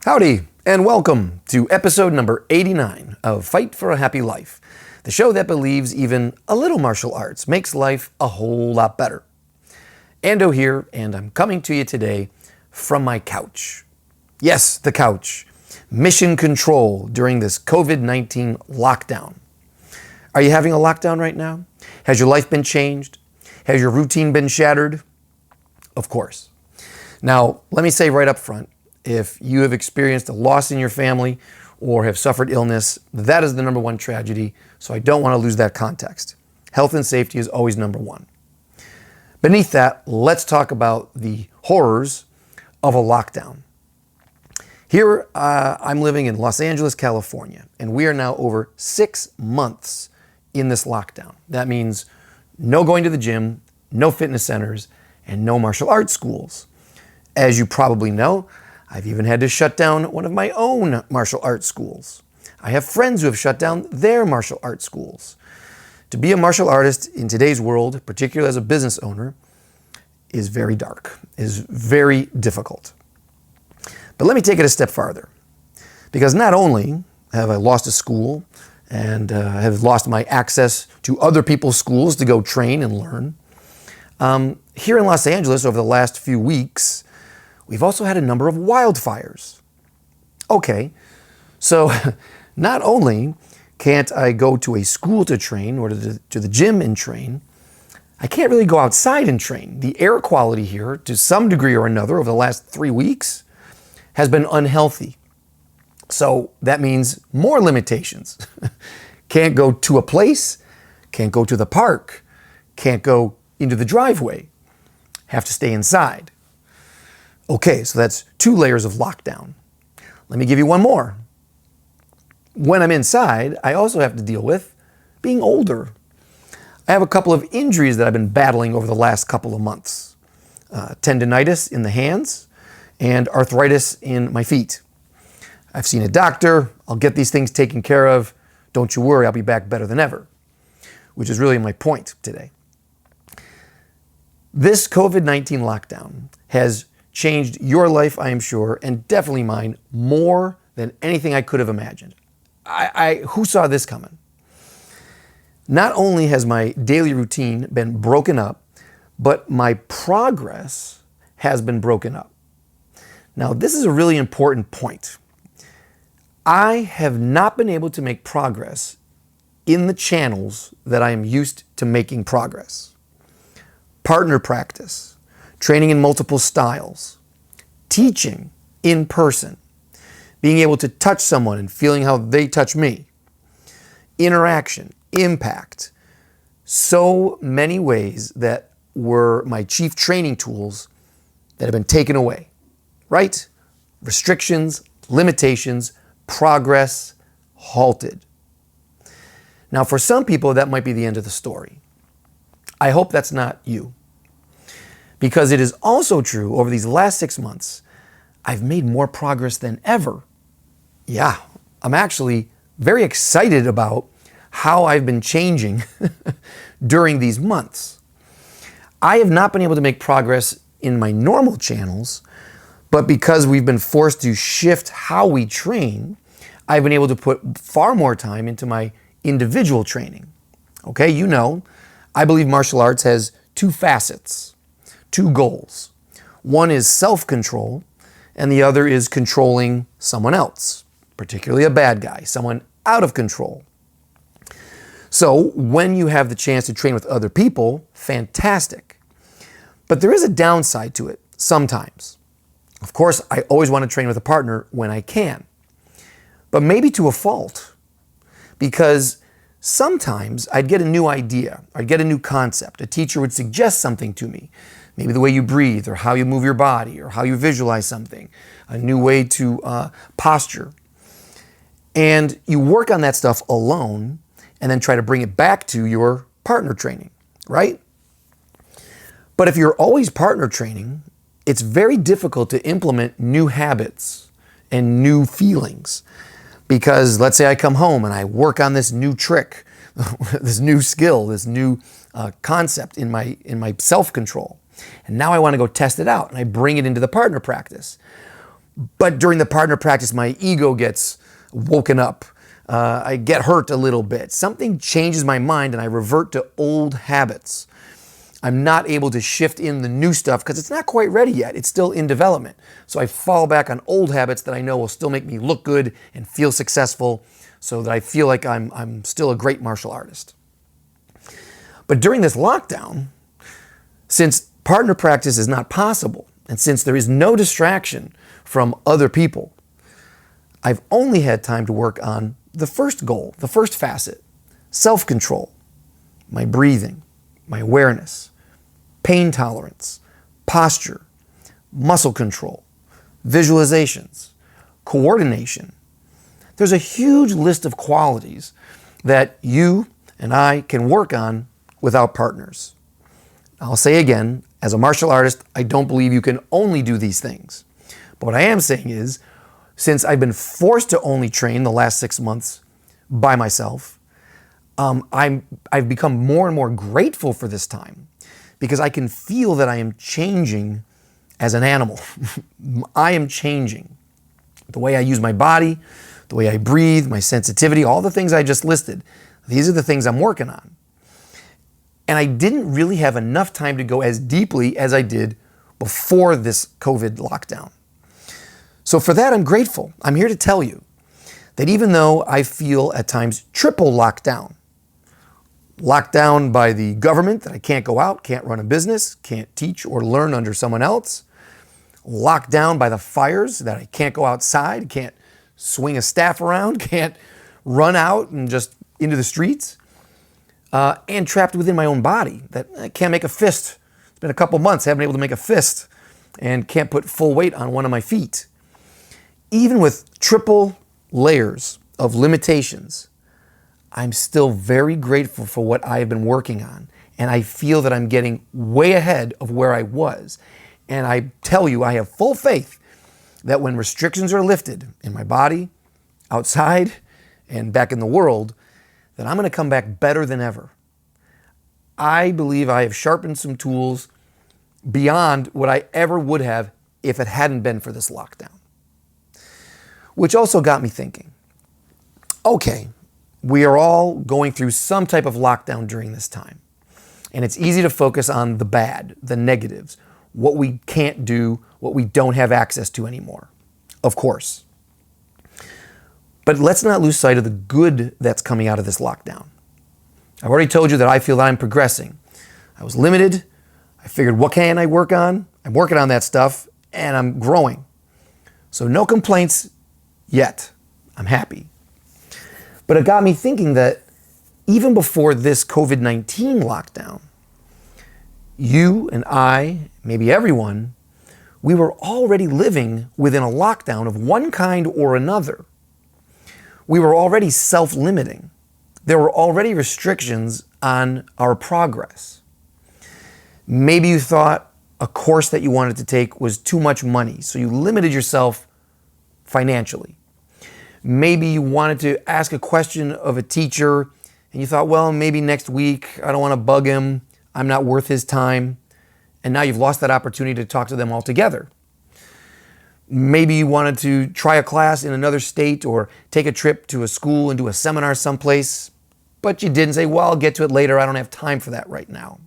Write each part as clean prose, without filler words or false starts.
Howdy, and welcome to episode number 89 of Fight for a Happy Life, the show that believes even a little martial arts makes life a whole lot better. Ando here, and I'm coming to you today from my couch. Yes, the couch. Mission control during this COVID-19 lockdown. Are you having a lockdown right now? Has your life been changed? Has your routine been shattered? Of course. Now, let me say right up front, if you have experienced a loss in your family or have suffered illness, that is the number one tragedy, so I don't want to lose that context. Health and safety is always number one. Beneath that, let's talk about the horrors of a lockdown. Here, I'm living in Los Angeles, California, and we are now over 6 months in this lockdown. That means no going to the gym, no fitness centers, and no martial arts schools. As you probably know, I've even had to shut down one of my own martial arts schools. I have friends who have shut down their martial arts schools. To be a martial artist in today's world, particularly as a business owner, is very dark, is very difficult. But let me take it a step farther. Because not only have I lost a school and have lost my access to other people's schools to go train and learn, here in Los Angeles over the last few weeks, we've also had a number of wildfires. Okay, so not only can't I go to a school to train or to the gym and train, I can't really go outside and train. The air quality here, to some degree or another, over the last 3 weeks, has been unhealthy. So that means more limitations. Can't go to a place, can't go to the park, can't go into the driveway, have to stay inside. Okay, so that's 2 layers of lockdown. Let me give you one more. When I'm inside, I also have to deal with being older. I have a couple of injuries that I've been battling over the last couple of months. Tendinitis in the hands and arthritis in my feet. I've seen a doctor. I'll get these things taken care of. Don't you worry, I'll be back better than ever, which is really my point today. This COVID-19 lockdown has changed your life, I am sure, and definitely mine more than anything I could have imagined. Who saw this coming? Not only has my daily routine been broken up, but my progress has been broken up. Now, this is a really important point. I have not been able to make progress in the channels that I am used to making progress. Partner practice, training in multiple styles, teaching in person, being able to touch someone and feeling how they touch me, interaction, impact, so many ways that were my chief training tools that have been taken away, right? Restrictions, limitations, progress halted. Now, for some people, that might be the end of the story. I hope that's not you. Because it is also true, over these last 6 months, I've made more progress than ever. Yeah, I'm actually very excited about how I've been changing during these months. I have not been able to make progress in my normal channels, but because we've been forced to shift how we train, I've been able to put far more time into my individual training. Okay, you know, I believe martial arts has 2 facets. 2 goals. One is self-control, and the other is controlling someone else, particularly a bad guy, someone out of control. So when you have the chance to train with other people, fantastic. But there is a downside to it sometimes. Of course, I always want to train with a partner when I can, but maybe to a fault, because sometimes I'd get a new idea, I'd get a new concept. A teacher would suggest something to me. Maybe the way you breathe or how you move your body or how you visualize something, a new way to posture. And you work on that stuff alone and then try to bring it back to your partner training, right? But if you're always partner training, it's very difficult to implement new habits and new feelings. Because let's say I come home and I work on this new trick, this new skill, this new concept in my self-control. And now I want to go test it out and I bring it into the partner practice. But during the partner practice, my ego gets woken up. I get hurt a little bit. Something changes my mind and I revert to old habits. I'm not able to shift in the new stuff because it's not quite ready yet. It's still in development. So I fall back on old habits that I know will still make me look good and feel successful so that I feel like I'm still a great martial artist. But during this lockdown, since partner practice is not possible, and since there is no distraction from other people, I've only had time to work on the first goal, the first facet, self-control, my breathing, my awareness, pain tolerance, posture, muscle control, visualizations, coordination. There's a huge list of qualities that you and I can work on without partners. I'll say again, as a martial artist, I don't believe you can only do these things. But what I am saying is, since I've been forced to only train the last 6 months by myself, I've become more and more grateful for this time because I can feel that I am changing as an animal. I am changing. The way I use my body, the way I breathe, my sensitivity, all the things I just listed, these are the things I'm working on. And I didn't really have enough time to go as deeply as I did before this COVID lockdown. So for that, I'm grateful. I'm here to tell you that even though I feel at times triple locked down by the government, that I can't go out, can't run a business, can't teach or learn under someone else, locked down by the fires, that I can't go outside, can't swing a staff around, can't run out and just into the streets, and trapped within my own body, that I can't make a fist. It's been a couple months, I haven't been able to make a fist and can't put full weight on one of my feet. Even with triple layers of limitations, I'm still very grateful for what I have been working on. And I feel that I'm getting way ahead of where I was. And I tell you, I have full faith that when restrictions are lifted in my body, outside, and back in the world, that I'm going to come back better than ever. I believe I have sharpened some tools beyond what I ever would have if it hadn't been for this lockdown. Which also got me thinking, okay, we are all going through some type of lockdown during this time. And it's easy to focus on the bad, the negatives, what we can't do, what we don't have access to anymore. Of course. But let's not lose sight of the good that's coming out of this lockdown. I've already told you that I feel that I'm progressing. I was limited. I figured, what can I work on? I'm working on that stuff and I'm growing. So no complaints yet. I'm happy. But it got me thinking that even before this COVID-19 lockdown, you and I, maybe everyone, we were already living within a lockdown of one kind or another. We were already self-limiting. There were already restrictions on our progress. Maybe you thought a course that you wanted to take was too much money, so you limited yourself financially. Maybe you wanted to ask a question of a teacher and you thought, well, maybe next week, I don't want to bug him, I'm not worth his time. And now you've lost that opportunity to talk to them altogether. Maybe you wanted to try a class in another state or take a trip to a school and do a seminar someplace, but you didn't say, well, I'll get to it later, I don't have time for that right now.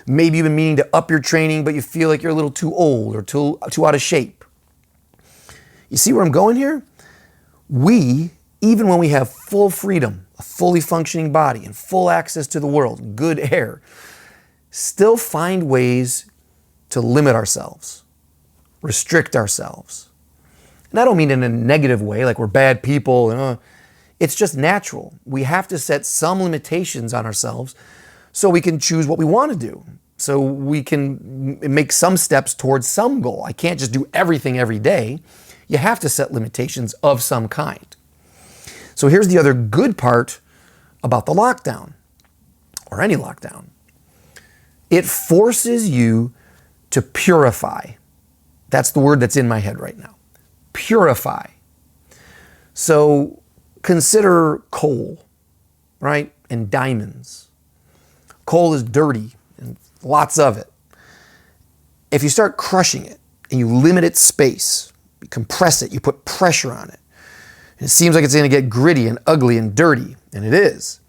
Maybe you've been meaning to up your training, but you feel like you're a little too old or too out of shape. You see where I'm going here? We, even when we have full freedom, a fully functioning body, and full access to the world, good air, still find ways to limit ourselves, restrict ourselves. And I don't mean in a negative way, like we're bad people. It's just natural. We have to set some limitations on ourselves so we can choose what we want to do, so we can make some steps towards some goal. I can't just do everything every day. You have to set limitations of some kind. So here's the other good part about the lockdown, or any lockdown. It forces you to purify. That's the word that's in my head right now. Purify. So consider coal, right? And diamonds. Coal is dirty and lots of it. If you start crushing it and you limit its space, You compress it, you put pressure on it. And it seems like it's going to get gritty and ugly and dirty, and it is.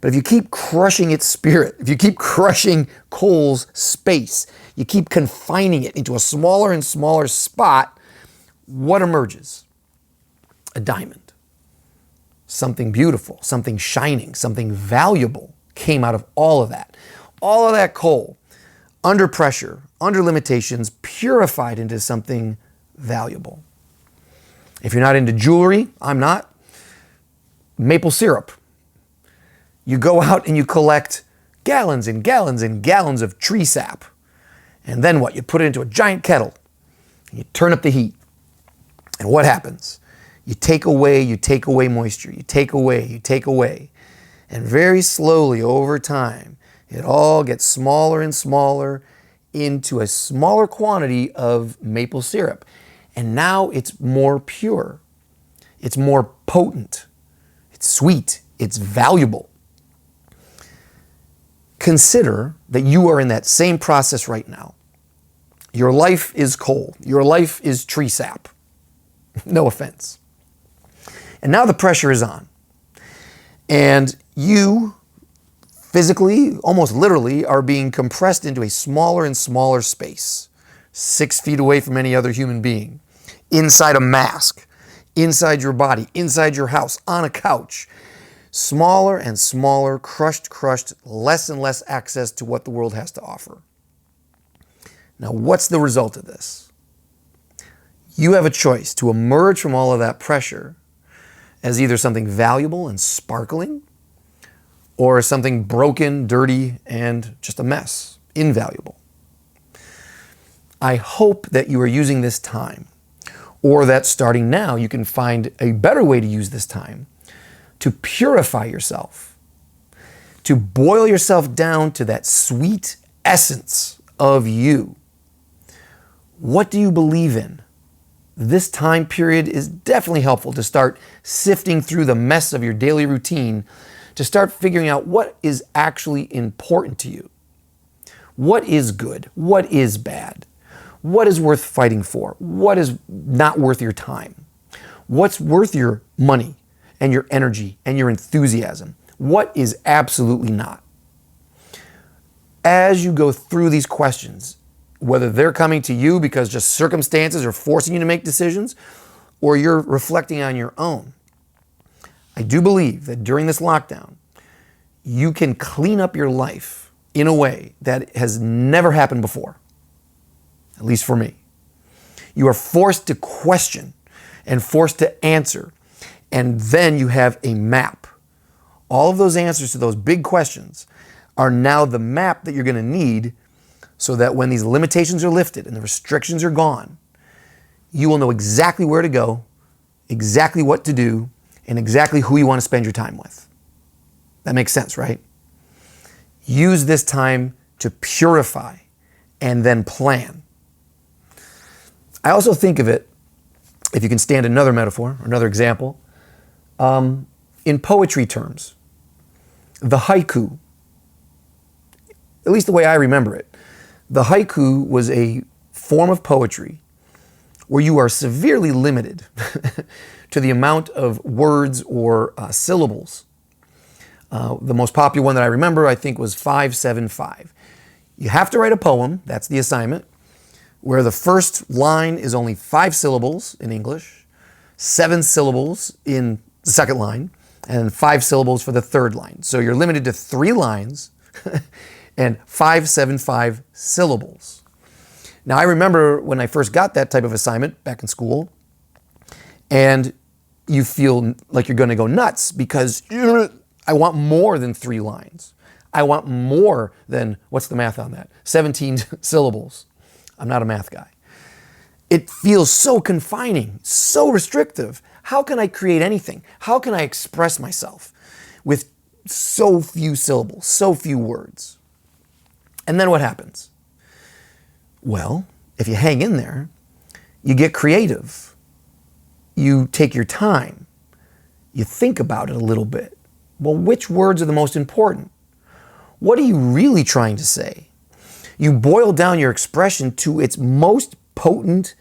But if you keep crushing its spirit, if you keep crushing coal's space, you keep confining it into a smaller and smaller spot, what emerges? A diamond. Something beautiful, something shining, something valuable came out of all of that. All of that coal, under pressure, under limitations, purified into something valuable. If you're not into jewelry, I'm not. Maple syrup. You go out and you collect gallons and gallons and gallons of tree sap. And then what? You put it into a giant kettle. And you turn up the heat. And what happens? You take away moisture. You take away. And very slowly over time, it all gets smaller and smaller into a smaller quantity of maple syrup. And now it's more pure. It's more potent. It's sweet. It's valuable. Consider that you are in that same process right now. Your life is coal. Your life is tree sap. No offense. And now the pressure is on. And you physically, almost literally, are being compressed into a smaller and smaller space, 6 feet away from any other human being, inside a mask, inside your body, inside your house, on a couch. Smaller and smaller, crushed, less and less access to what the world has to offer. Now, what's the result of this? You have a choice to emerge from all of that pressure as either something valuable and sparkling, or as something broken, dirty, and just a mess, invaluable. I hope that you are using this time, or that starting now you can find a better way to use this time to purify yourself, to boil yourself down to that sweet essence of you. What do you believe in? This time period is definitely helpful to start sifting through the mess of your daily routine, to start figuring out what is actually important to you. What is good? What is bad? What is worth fighting for? What is not worth your time? What's worth your money and your energy and your enthusiasm? What is absolutely not? As you go through these questions, whether they're coming to you because just circumstances are forcing you to make decisions, or you're reflecting on your own, I do believe that during this lockdown, you can clean up your life in a way that has never happened before, at least for me. You are forced to question and forced to answer, and then you have a map. All of those answers to those big questions are now the map that you're going to need, so that when these limitations are lifted and the restrictions are gone, you will know exactly where to go, exactly what to do, and exactly who you want to spend your time with. That makes sense, right? Use this time to purify and then plan. I also think of it, if you can stand another metaphor, another example, in poetry terms. The haiku, at least the way I remember it, the haiku was a form of poetry where you are severely limited to the amount of words or syllables. The most popular one that I remember, I think, was 575. You have to write a poem, that's the assignment, where the first line is only 5 syllables in English, 7 syllables in the second line, and 5 syllables for the third line. So you're limited to 3 lines and 575 syllables. Now, I remember when I first got that type of assignment back in school, and you feel like you're going to go nuts because I want more than 3 lines. I want more than, what's the math on that? 17 syllables. I'm not a math guy. It feels so confining, so restrictive. How can I create anything? How can I express myself with so few syllables, so few words? And then what happens? Well, if you hang in there, you get creative. You take your time. You think about it a little bit. Well, which words are the most important? What are you really trying to say? You boil down your expression to its most potent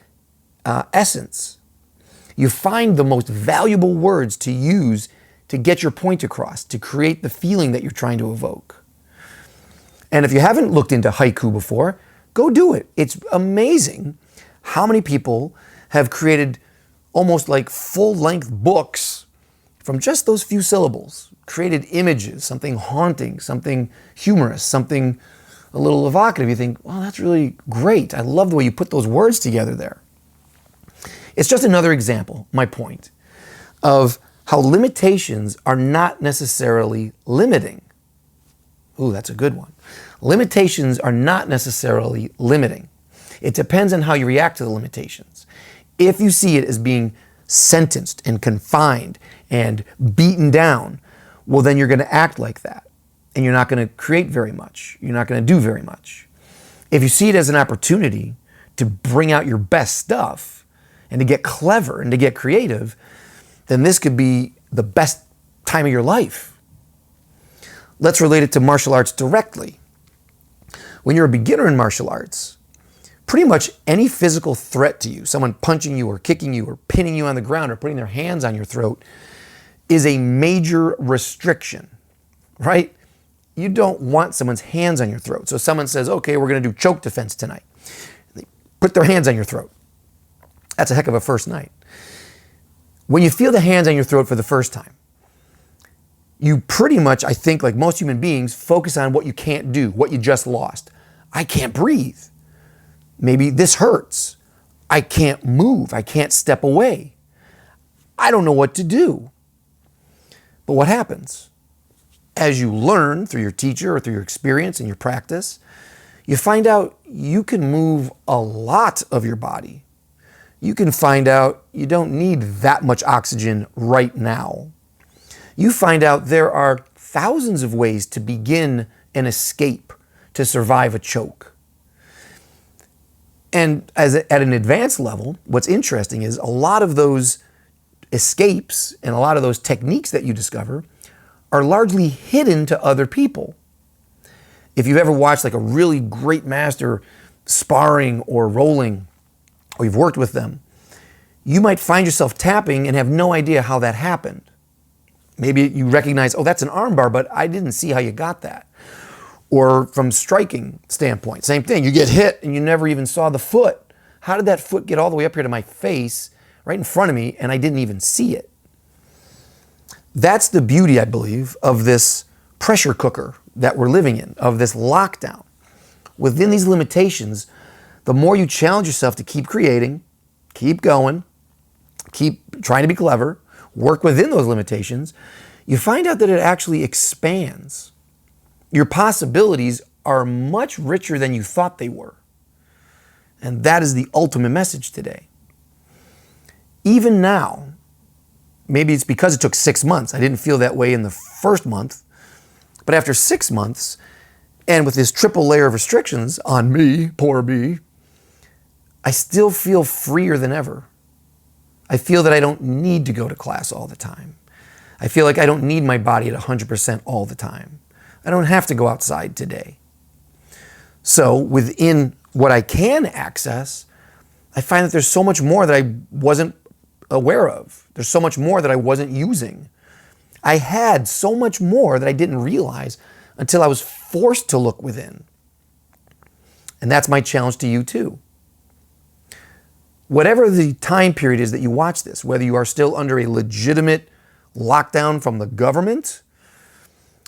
essence. You find the most valuable words to use to get your point across, to create the feeling that you're trying to evoke. And if you haven't looked into haiku before, go do it. It's amazing how many people have created almost like full-length books from just those few syllables, created images, something haunting, something humorous, something a little evocative. You think, well, that's really great. I love the way you put those words together there. It's just another example, my point, of how limitations are not necessarily limiting. Ooh, that's a good one. Limitations are not necessarily limiting. It depends on how you react to the limitations. If you see it as being sentenced and confined and beaten down, well, then you're going to act like that. And you're not going to create very much. You're not going to do very much. If you see it as an opportunity to bring out your best stuff and to get clever and to get creative, then this could be the best time of your life. Let's relate it to martial arts directly. When you're a beginner in martial arts, pretty much any physical threat to you, someone punching you or kicking you or pinning you on the ground or putting their hands on your throat, is a major restriction, right? You don't want someone's hands on your throat. So someone says, okay, we're going to do choke defense tonight. They put their hands on your throat. That's a heck of a first night. When you feel the hands on your throat for the first time, you pretty much, I think, like most human beings, focus on what you can't do, what you just lost. I can't breathe. Maybe this hurts. I can't move. I can't step away. I don't know what to do. But what happens? As you learn through your teacher or through your experience and your practice, you find out you can move a lot of your body. You can find out you don't need that much oxygen right now. You find out there are thousands of ways to begin an escape to survive a choke. And at an advanced level, what's interesting is a lot of those escapes and a lot of those techniques that you discover are largely hidden to other people. If you've ever watched like a really great master sparring or rolling, or you've worked with them, you might find yourself tapping and have no idea how that happened. Maybe you recognize, oh, that's an armbar, but I didn't see how you got that. Or from striking standpoint, same thing. You get hit and you never even saw the foot. How did that foot get all the way up here to my face, right in front of me, and I didn't even see it? That's the beauty, I believe, of this pressure cooker that we're living in, of this lockdown. Within these limitations, the more you challenge yourself to keep creating, keep going, keep trying to be clever, work within those limitations, you find out that it actually expands. Your possibilities are much richer than you thought they were. And that is the ultimate message today. Even now, maybe it's because it took 6 months. I didn't feel that way in the first month. But after 6 months, and with this triple layer of restrictions on me, poor me, I still feel freer than ever. I feel that I don't need to go to class all the time. I feel like I don't need my body at 100% all the time. I don't have to go outside today. So within what I can access, I find that there's so much more that I wasn't aware of. There's so much more that I wasn't using. I had so much more that I didn't realize until I was forced to look within. And that's my challenge to you too. Whatever the time period is that you watch this, whether you are still under a legitimate lockdown from the government,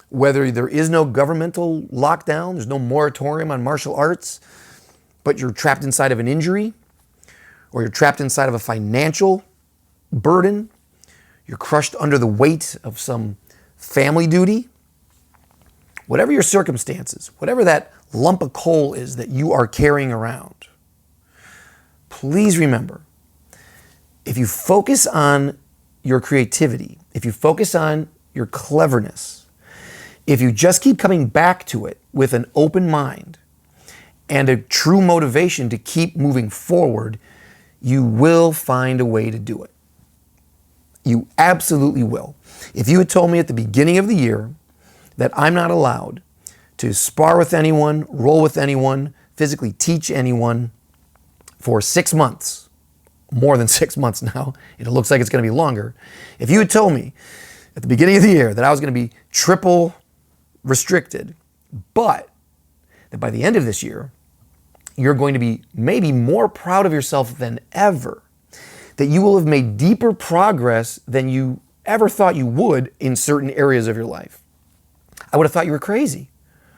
whether there is no governmental lockdown, there's no moratorium on martial arts, but you're trapped inside of an injury, or you're trapped inside of a financial burden, you're crushed under the weight of some family duty, whatever your circumstances, whatever that lump of coal is that you are carrying around, please remember, if you focus on your creativity, if you focus on your cleverness, if you just keep coming back to it with an open mind and a true motivation to keep moving forward, you will find a way to do it. You absolutely will. If you had told me at the beginning of the year that I'm not allowed to spar with anyone, roll with anyone, physically teach anyone for 6 months, more than 6 months now, and it looks like it's going to be longer. If you had told me at the beginning of the year that I was going to be triple restricted, but that by the end of this year, you're going to be maybe more proud of yourself than ever, that you will have made deeper progress than you ever thought you would in certain areas of your life, I would have thought you were crazy.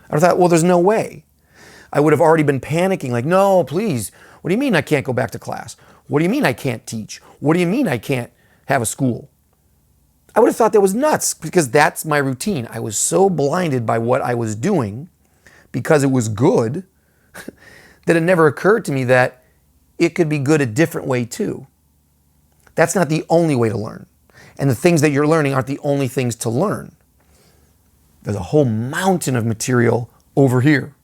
I would have thought, well, there's no way. I would have already been panicking like, no, please. What do you mean I can't go back to class? What do you mean I can't teach? What do you mean I can't have a school? I would have thought that was nuts because that's my routine. I was so blinded by what I was doing because it was good that it never occurred to me that it could be good a different way too. That's not the only way to learn. And the things that you're learning aren't the only things to learn. There's a whole mountain of material over here.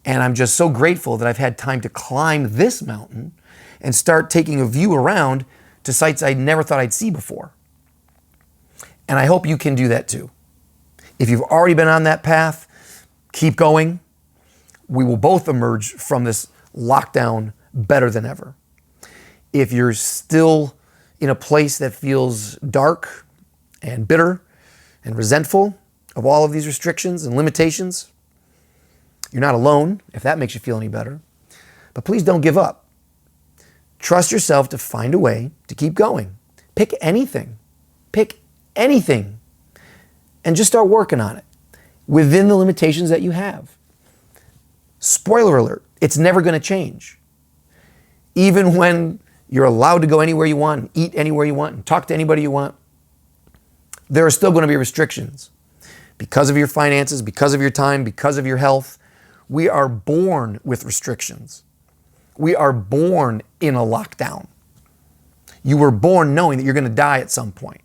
And I'm just so grateful that I've had time to climb this mountain and start taking a view around to sites I never thought I'd see before. And I hope you can do that too. If you've already been on that path, keep going. We will both emerge from this lockdown better than ever. If you're still in a place that feels dark and bitter and resentful of all of these restrictions and limitations, you're not alone, if that makes you feel any better. But please don't give up. Trust yourself to find a way to keep going. Pick anything. Pick anything. And just start working on it within the limitations that you have. Spoiler alert, it's never going to change. Even when you're allowed to go anywhere you want, and eat anywhere you want, and talk to anybody you want, there are still going to be restrictions. Because of your finances, because of your time, because of your health, we are born with restrictions. We are born in a lockdown. You were born knowing that you're going to die at some point.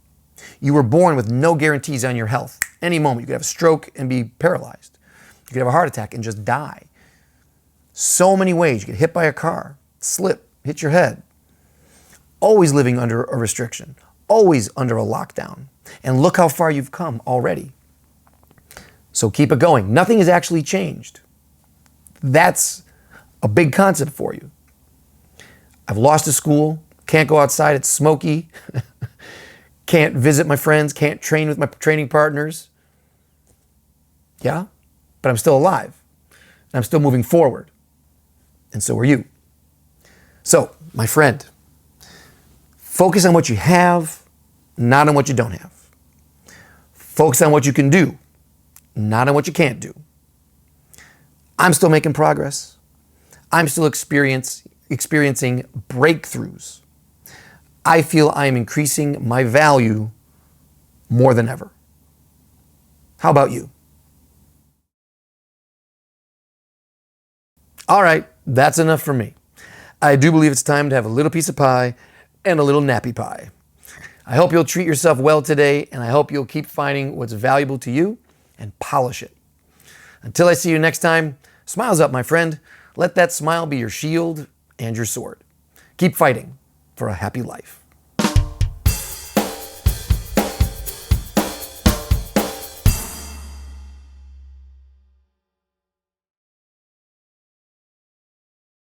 You were born with no guarantees on your health. Any moment you could have a stroke and be paralyzed. You could have a heart attack and just die. So many ways. You get hit by a car, slip, hit your head. Always living under a restriction. Always under a lockdown. And look how far you've come already. So keep it going. Nothing has actually changed. That's a big concept for you. I've lost a school, can't go outside, it's smoky, can't visit my friends, can't train with my training partners. Yeah, but I'm still alive. And I'm still moving forward. And so are you. So, my friend, focus on what you have, not on what you don't have. Focus on what you can do, not on what you can't do. I'm still making progress. I'm still experiencing breakthroughs. I feel I am increasing my value more than ever. How about you? All right, that's enough for me. I do believe it's time to have a little piece of pie and a little nappy pie. I hope you'll treat yourself well today, and I hope you'll keep finding what's valuable to you and polish it. Until I see you next time, smiles up, my friend. Let that smile be your shield and your sword. Keep fighting for a happy life.